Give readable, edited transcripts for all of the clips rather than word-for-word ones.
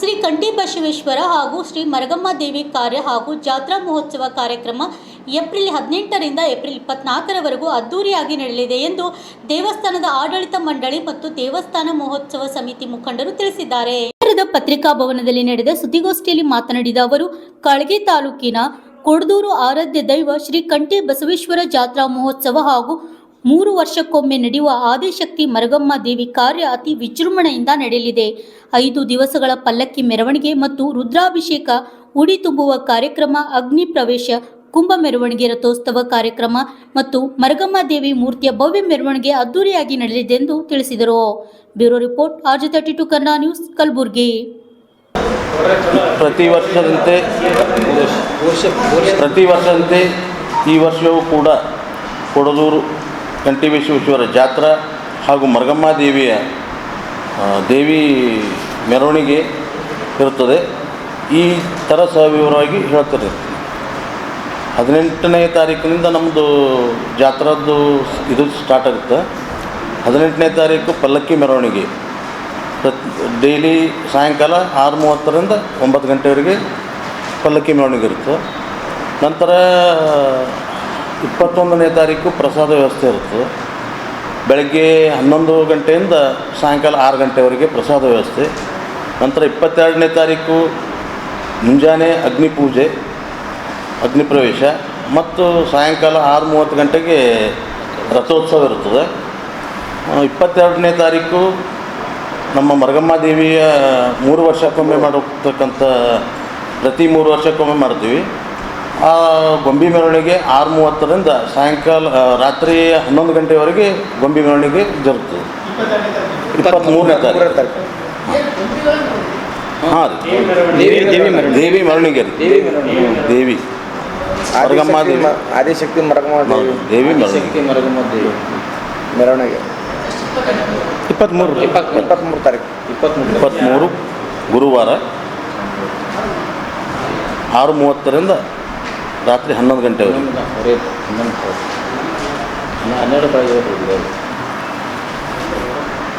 ಶ್ರೀ ಕಂಠಿ ಬಸವೇಶ್ವರ ಹಾಗೂ ಶ್ರೀ ಮರಗಮ್ಮ ದೇವಿ ಕಾರ್ಯ ಹಾಗೂ ಜಾತ್ರಾ ಮಹೋತ್ಸವ ಕಾರ್ಯಕ್ರಮ ಏಪ್ರಿಲ್ 18ರಿಂದ ಏಪ್ರಿಲ್ 24ರವರೆಗೂ ಅದ್ದೂರಿಯಾಗಿ ನಡೆಯಲಿದೆ ಎಂದು ದೇವಸ್ಥಾನದ ಆಡಳಿತ ಮಂಡಳಿ ಮತ್ತು ದೇವಸ್ಥಾನ ಮಹೋತ್ಸವ ಸಮಿತಿ ಮುಖಂಡರು ತಿಳಿಸಿದ್ದಾರೆ. ನಗರದ ಪತ್ರಿಕಾ ಭವನದಲ್ಲಿ ನಡೆದ ಸುದ್ದಿಗೋಷ್ಠಿಯಲ್ಲಿ ಮಾತನಾಡಿದ ಅವರು, ಕಾಳಗಿ ತಾಲೂಕಿನ ಕೊಡದೂರು ಆರಾಧ್ಯ ದೈವ ಶ್ರೀ ಕಂಠಿ ಬಸವೇಶ್ವರ ಜಾತ್ರಾ ಮಹೋತ್ಸವ ಹಾಗೂ 3 ವರ್ಷಕ್ಕೊಮ್ಮೆ ನಡೆಯುವ ಆದಿಶಕ್ತಿ ಮರಗಮ್ಮ ದೇವಿ ಕಾರ್ಯ ಅತಿ ವಿಜೃಂಭಣೆಯಿಂದ ನಡೆಯಲಿದೆ. 5 ದಿವಸಗಳ ಪಲ್ಲಕ್ಕಿ ಮೆರವಣಿಗೆ ಮತ್ತು ರುದ್ರಾಭಿಷೇಕ, ಉಡಿ ತುಂಬುವ ಕಾರ್ಯಕ್ರಮ, ಅಗ್ನಿ ಪ್ರವೇಶ, ಕುಂಭ ಮೆರವಣಿಗೆ, ರಥೋತ್ಸವ ಕಾರ್ಯಕ್ರಮ ಮತ್ತು ಮರಗಮ್ಮ ದೇವಿ ಮೂರ್ತಿಯ ಭವ್ಯ ಮೆರವಣಿಗೆ ಅದ್ದೂರಿಯಾಗಿ ನಡೆಯಲಿದೆ ಎಂದು ತಿಳಿಸಿದರು. Bureau report, RJ32 Kannada news, Kalaburagi. ಪ್ರತಿ ವರ್ಷದಂತೆ ಈ ವರ್ಷವೂ ಕೂಡ ಕೊಡದೂರು ಕಂಠಿ ಬಸವೇಶ್ವರ ಜಾತ್ರಾ ಹಾಗೂ ಮರಗಮ್ಮ ದೇವಿಯ ದೇವಿ ಮೆರವಣಿಗೆ ಇರುತ್ತದೆ. ಈ ಥರ ಸವಿವರವಾಗಿ ಹೇಳ್ತಾರೆ. 18ನೇ ತಾರೀಕಿನಿಂದ ನಮ್ಮದು ಜಾತ್ರಾದ್ದು ಇದು ಸ್ಟಾರ್ಟ್ ಆಗುತ್ತೆ. 18ನೇ ತಾರೀಕು ಪಲ್ಲಕ್ಕಿ ಮೆರವಣಿಗೆ ಡೈಲಿ ಸಾಯಂಕಾಲ 6:30ರಿಂದ 9 ಗಂಟೆವರೆಗೆ ಪಲ್ಲಕ್ಕಿ ಮೆರವಣಿಗೆ ಇರುತ್ತೆ. ನಂತರ 21ನೇ ತಾರೀಕು ಪ್ರಸಾದ ವ್ಯವಸ್ಥೆ ಇರುತ್ತೆ. ಬೆಳಗ್ಗೆ 11 ಗಂಟೆಯಿಂದ ಸಾಯಂಕಾಲ 6 ಗಂಟೆವರೆಗೆ ಪ್ರಸಾದ ವ್ಯವಸ್ಥೆ. ನಂತರ 22ನೇ ತಾರೀಕು ಮುಂಜಾನೆ ಅಗ್ನಿ ಪೂಜೆ, ಅಗ್ನಿ ಪ್ರವೇಶ ಮತ್ತು ಸಾಯಂಕಾಲ 6:30 ಗಂಟೆಗೆ ರಥೋತ್ಸವ ಇರುತ್ತದೆ. 22ನೇ ತಾರೀಕು ನಮ್ಮ ಮರಗಮ್ಮ ದೇವಿಯ 3 ವರ್ಷಕ್ಕೊಮ್ಮೆ ಮಾಡತಕ್ಕಂಥ ಪ್ರತಿ 3 ವರ್ಷಕ್ಕೊಮ್ಮೆ ಮಾಡ್ತೀವಿ. ಆ ಗೊಂಬೆ ಮೆರವಣಿಗೆ 6:30ರಿಂದ ಸಾಯಂಕಾಲ ರಾತ್ರಿ 11 ಗಂಟೆವರೆಗೆ ಗೊಂಬೆ ಮೆರವಣಿಗೆ ಜರುಗ್ತದೆ. 23ನೇ ತಾರೀಕು ಹಾಂ ರೀ, ದೇವಿ ಮೆರವಣಿಗೆ ರೀ. ದೇವಿ ಮರಗಮ್ಮ ದೇವಿ, ಆದಿಶಕ್ತಿ ಮರಗಮ್ಮ ದೇವಿ ಮೆರವಣಿಗೆ 23 ತಾರೀಕು 23 ಗುರುವಾರ 6:30ರಿಂದ ರಾತ್ರಿ 11 ಗಂಟೆವರೆಗೆ.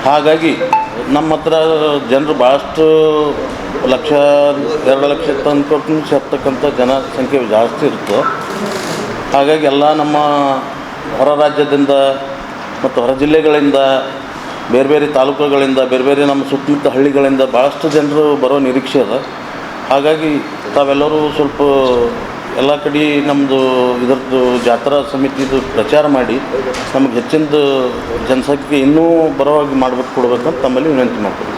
ಹಾಗಾಗಿ ನಮ್ಮ ಹತ್ರ ಜನರು ಭಾಳಷ್ಟು 2 ಲಕ್ಷ ತನಕ ಸೇರ್ತಕ್ಕಂಥ ಜನಸಂಖ್ಯೆ ಜಾಸ್ತಿ ಇರುತ್ತೆ. ಹಾಗಾಗಿ ಎಲ್ಲ ನಮ್ಮ ಹೊರ ರಾಜ್ಯದಿಂದ ಮತ್ತು ಹೊರ ಜಿಲ್ಲೆಗಳಿಂದ, ಬೇರೆ ಬೇರೆ ತಾಲೂಕುಗಳಿಂದ, ಬೇರೆ ಬೇರೆ ನಮ್ಮ ಸುತ್ತಮುತ್ತ ಹಳ್ಳಿಗಳಿಂದ ಭಾಳಷ್ಟು ಜನರು ಬರೋ ನಿರೀಕ್ಷೆ ಅದ. ಹಾಗಾಗಿ ತಾವೆಲ್ಲರೂ ಸ್ವಲ್ಪ ಎಲ್ಲ ಕಡೆ ನಮ್ಮದು ಇದರದ್ದು ಜಾತ್ರಾ ಸಮಿತಿದು ಪ್ರಚಾರ ಮಾಡಿ ನಮಗೆ ಹೆಚ್ಚಿನ ಜನಸಂಖ್ಯೆ ಇನ್ನೂ ಬರೋವಾಗಿ ಕೊಡ್ಬೇಕಂತ ತಮ್ಮಲ್ಲಿ ವಿನಂತಿ ಮಾಡ್ತೀವಿ.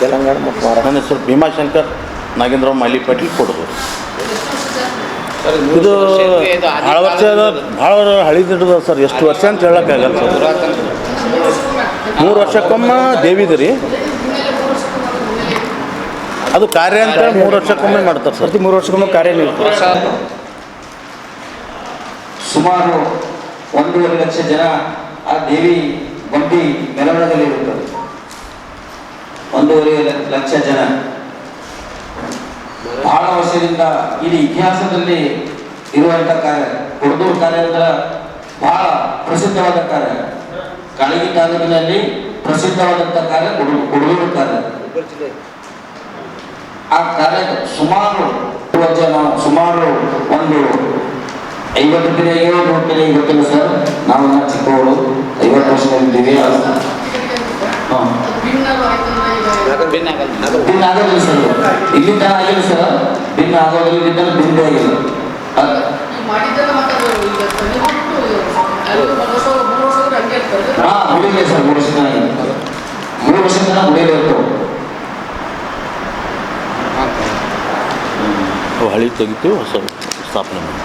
ತೆಲಂಗಾಣ ಮತ್ತು ನನ್ನ ಹೆಸರು ಭೀಮಾಶಂಕರ್ ನಾಗೇಂದ್ರ ಮಾಲಿ ಪಾಟೀಲ್ ಕೊಡೋದು. ಇದು ಭಾಳ ವರ್ಷದ ಭಾಳ ಹಳಿದಿಡ್ದು ಸರ್. ಎಷ್ಟು ವರ್ಷ ಅಂತ ಹೇಳೋಕ್ಕಾಗಲ್ಲ ಸರ್. 3 ವರ್ಷಕ್ಕೊಮ್ಮೆ ದೇವಿದು ರೀ. ಅದು ಕಾರ್ಯ ಅಂತ 3 ವರ್ಷಕ್ಕೊಮ್ಮೆ ಮಾಡ್ತಾರೆ ಸರ್. 3 ವರ್ಷಕ್ಕೊಮ್ಮೆ ಕಾರ್ಯ ನೀಡ್ತಾರೆ. ಸುಮಾರು 1.5 ಲಕ್ಷ ಜನ ಆ ದೇವಿ ಗೊಂಬಿ ಮೆರವಣಿಗೆಯಲ್ಲಿ ಇರುತ್ತದೆ. 1.5 ಲಕ್ಷ ಜನ ಬಹಳ ವರ್ಷದಿಂದ ಇಡೀ ಇತಿಹಾಸದಲ್ಲಿ ಇರುವಂಥ ಕಾರ್ಯ. ಕೊಡದೂರು ಕಾರ್ಯ ಅಂದ್ರೆ ಬಹಳ ಪ್ರಸಿದ್ಧವಾದ ಕಾರ್ಯ. ಕಾಳಗಿ ತಾಲೂಕಿನಲ್ಲಿ ಪ್ರಸಿದ್ಧವಾದಂಥ ಕಾರ್ಯ ಕೊಡದೂರು ಕಾರ್ಯ. ಆ ಕಾರ್ಯ ಸುಮಾರು ಒಂದು 50 ಪಿಳಿಗೆ 100 ಪಿಳಿಗೆ ಗೊತ್ತಿಲ್ಲ ಸರ್. ನಾವೆಲ್ಲ ಚಿಕ್ಕವರು 50 ವರ್ಷದಲ್ಲಿದ್ದೀವಿ. ಭಿನ್ನ ಆಗೋದಿಲ್ಲ ಸರ್. ಇಲ್ಲಿಂದ ಆಗಿಲ್ಲ ಸರ್. ಭಿನ್ನ ಆಗೋದಿಲ್ಲ, ಭಿನ್ನ ಆಗಿಲ್ಲ. ಗುಡಿಗೆ ಸರ್ 3 ವರ್ಷ ತನಕ ಗುಡಿಯಲ್ಲಿ ಇರ್ತವೆ. ಹಳಿ ತೆಗಿತು, ಹೊಸ ಸ್ಥಾಪನೆ ಮಾಡಿ.